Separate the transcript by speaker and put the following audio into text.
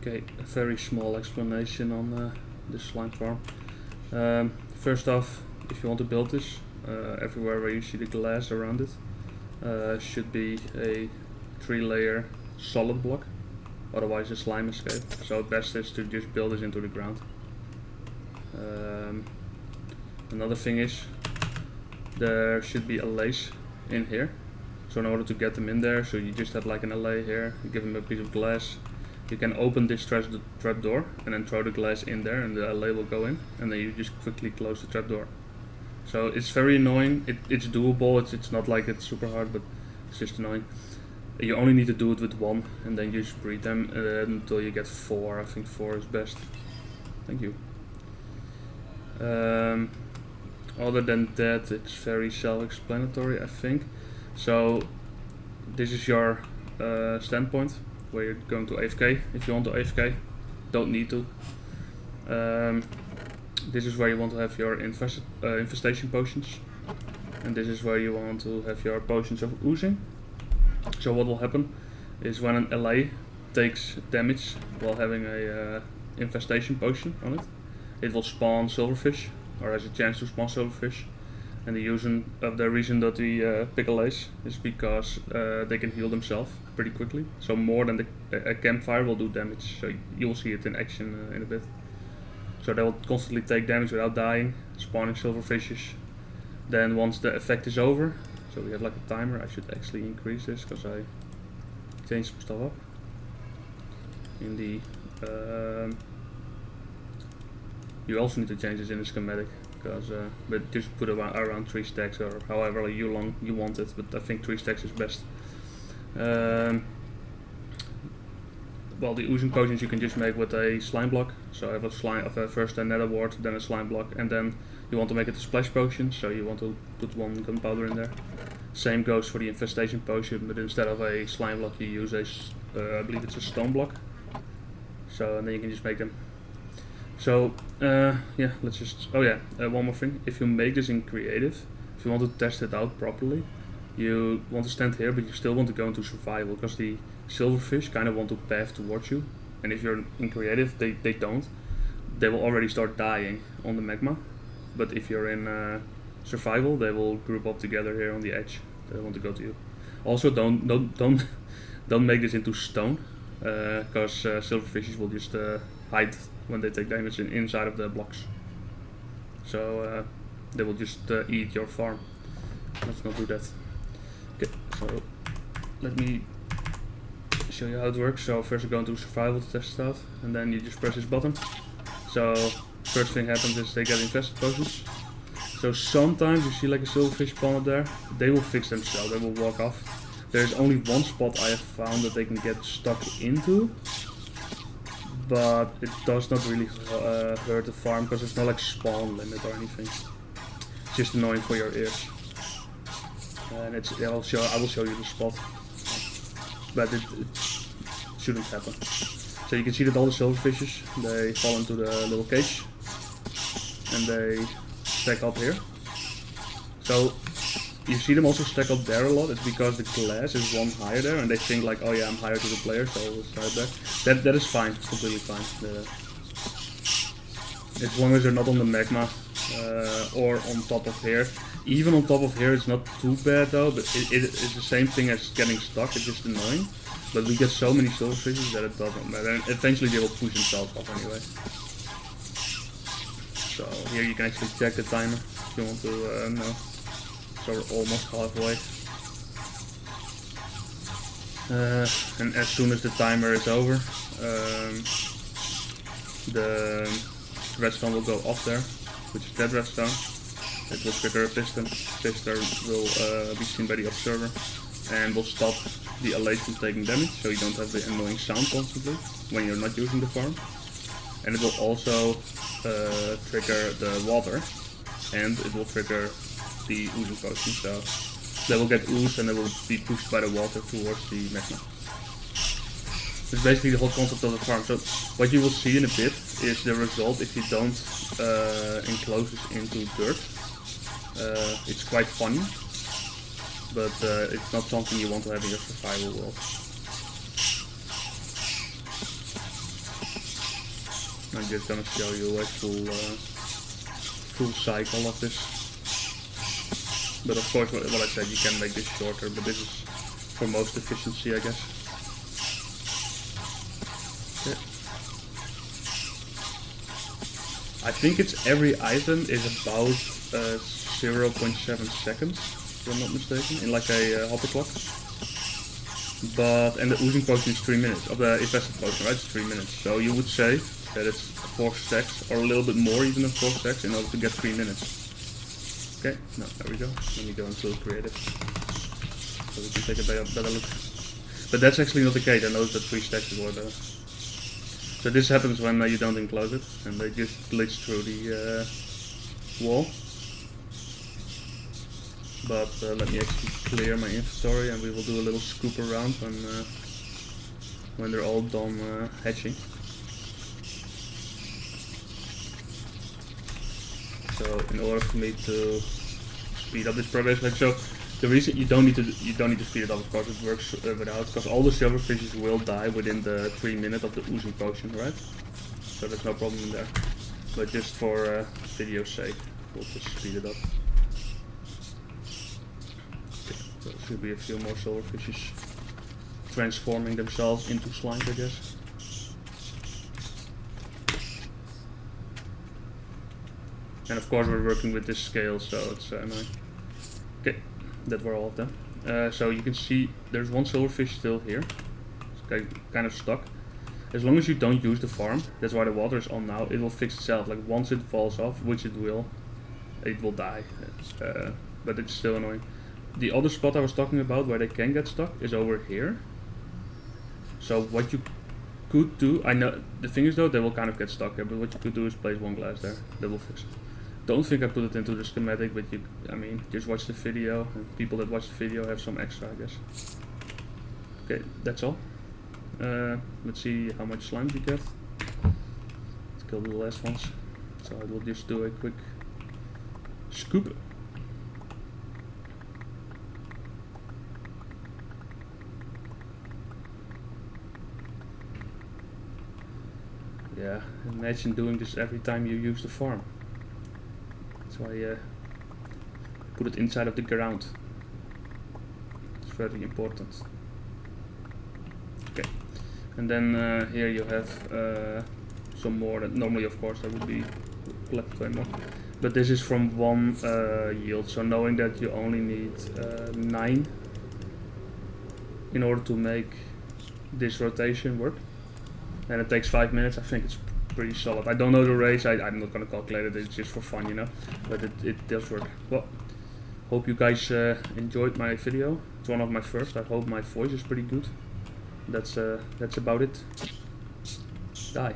Speaker 1: Okay, a very small explanation on this slime farm. First off, if you want to build this, everywhere where you see the glass around it should be a 3-layer solid block, otherwise the slime escape. So best is to just build this into the ground. Another thing is, there should be allays in here. So in order to get them in there, so you just have like an allay here, you give them a piece of glass. You can open this trap door and then throw the glass in there and the allay will go in, and then you just quickly close the trap door. So it's very annoying. It's doable, it's not like it's super hard, but it's just annoying. You only need to do it with 1 and then you just breed them until you get 4. I think 4 is best. Thank you. Other than that, it's very self-explanatory, I think. So this is your standpoint where you're going to AFK. If you want to AFK, don't need to. This is where you want to have your infestation potions, and this is where you want to have your potions of oozing. So what will happen is when an LA takes damage while having a infestation potion on it, it will spawn silverfish, or has a chance to spawn silverfish. And the reason that we pick LAs is because they can heal themselves pretty quickly. So more than a campfire will do damage. So you will see it in action in a bit. So they will constantly take damage without dying, spawning silverfishes. Then once the effect is over, so we have like a timer. I should actually increase this because I changed some stuff up. In the you also need to change this in the schematic, because but just put around 3 stacks or however long you want it. But I think 3 stacks is best. Well, the oozing potions you can just make with a slime block. So I have a slime of first a nether wart, then a slime block, and then you want to make it a splash potion. So you want to put 1 gunpowder in there. Same goes for the infestation potion, but instead of a slime block, you use a I believe it's a stone block. So and then you can just make them. So yeah, let's just. Oh yeah, one more thing. If you make this in creative, if you want to test it out properly, you want to stand here, but you still want to go into survival, because the silverfish kind of want to path towards you, and if you're in creative, they don't. They will already start dying on the magma, but if you're in survival, they will group up together here on the edge. They want to go to you. Also, don't make this into stone, because silverfishes will just hide when they take damage inside of the blocks. So they will just eat your farm. Let's not do that. Okay, so let me show you how it works. So first you go into survival to test it out, and then you just press this button. So first thing happens is they get infested potions. So sometimes you see like a silverfish spawn up there, they will fix themselves, they will walk off. There's only one spot I have found that they can get stuck into, but it does not really hurt the farm, because it's not like spawn limit or anything. It's just annoying for your ears. And I will show you the spot, but it shouldn't happen. So you can see that all the silverfishes, they fall into the little cage, and they stack up here. So you see them also stack up there a lot. It's because the glass is 1 higher there, and they think like, oh yeah, I'm higher to the player, so we'll start there. That is fine, completely fine. As long as they're not on the magma or on top of here. Even on top of here, it's not too bad though, but it's the same thing as getting stuck. It's just annoying. But we get so many silverfishes that it doesn't matter, and eventually they will push themselves off anyway. So here you can actually check the timer if you want to know. So we're almost halfway. And as soon as the timer is over, the redstone will go off there, which is that redstone. It will trigger a piston. Piston will be seen by the observer and will stop the allays from taking damage, so you don't have the annoying sound constantly when you're not using the farm. And it will also trigger the water, and it will trigger the oozing potion, so they will get oozed and they will be pushed by the water towards the magma. It's basically the whole concept of the farm. So what you will see in a bit is the result if you don't enclose this into dirt. It's quite funny, but it's not something you want to have in your survival world. I'm just gonna show you a full cycle of this. But of course, what I said, you can make this shorter, but this is for most efficiency, I guess. Okay. I think it's every item is about 0.7 seconds, if I'm not mistaken, in like a hopper clock. But, and the oozing potion is 3 minutes, of the invested potion, right? It's 3 minutes. So you would say that it's 4 stacks, or a little bit more even than 4 stacks, in order to get 3 minutes. Okay, no, there we go. Let me go into creative, so we can take a better look. But that's actually not the case. I noticed that 3 stacks is what. So this happens when you don't enclose it, and they just glitch through the wall. But let me actually clear my inventory, and we will do a little scoop around when they're all done hatching. So in order for me to speed up this progress, like so, the reason you don't need to speed it up, of course, it works without, because all the silverfishes will die within the 3 minutes of the oozing potion, right? So there's no problem in there. But just for video's sake, we'll just speed it up. Okay, so there should be a few more silverfishes transforming themselves into slimes, I guess. And of course we're working with this scale, so it's annoying. Okay, that were all of them. So you can see there's one silverfish still here. It's kind of stuck. As long as you don't use the farm, that's why the water is on now, it will fix itself. Like once it falls off, which it will die. But it's still annoying. The other spot I was talking about where they can get stuck is over here. So what you could do, I know the thing is though, they will kind of get stuck here, but what you could do is place one glass there. That will fix it. Don't think I put it into the schematic, but I mean, just watch the video, and people that watch the video have some extra, I guess. Okay, that's all. Let's see how much slime you get. Let's kill the last ones. So I will just do a quick scoop. Yeah, imagine doing this every time you use the farm. That's why I put it inside of the ground. It's very important. Okay, and then here you have some more. That normally, of course, there would be collected way more. But this is from one yield. So knowing that you only need 9 in order to make this rotation work, and it takes 5 minutes, I think it's pretty solid. I don't know the race, I'm not going to calculate it, it's just for fun, you know, but it does work. Well, hope you guys enjoyed my video. It's one of my first. I hope my voice is pretty good. That's about it. Die.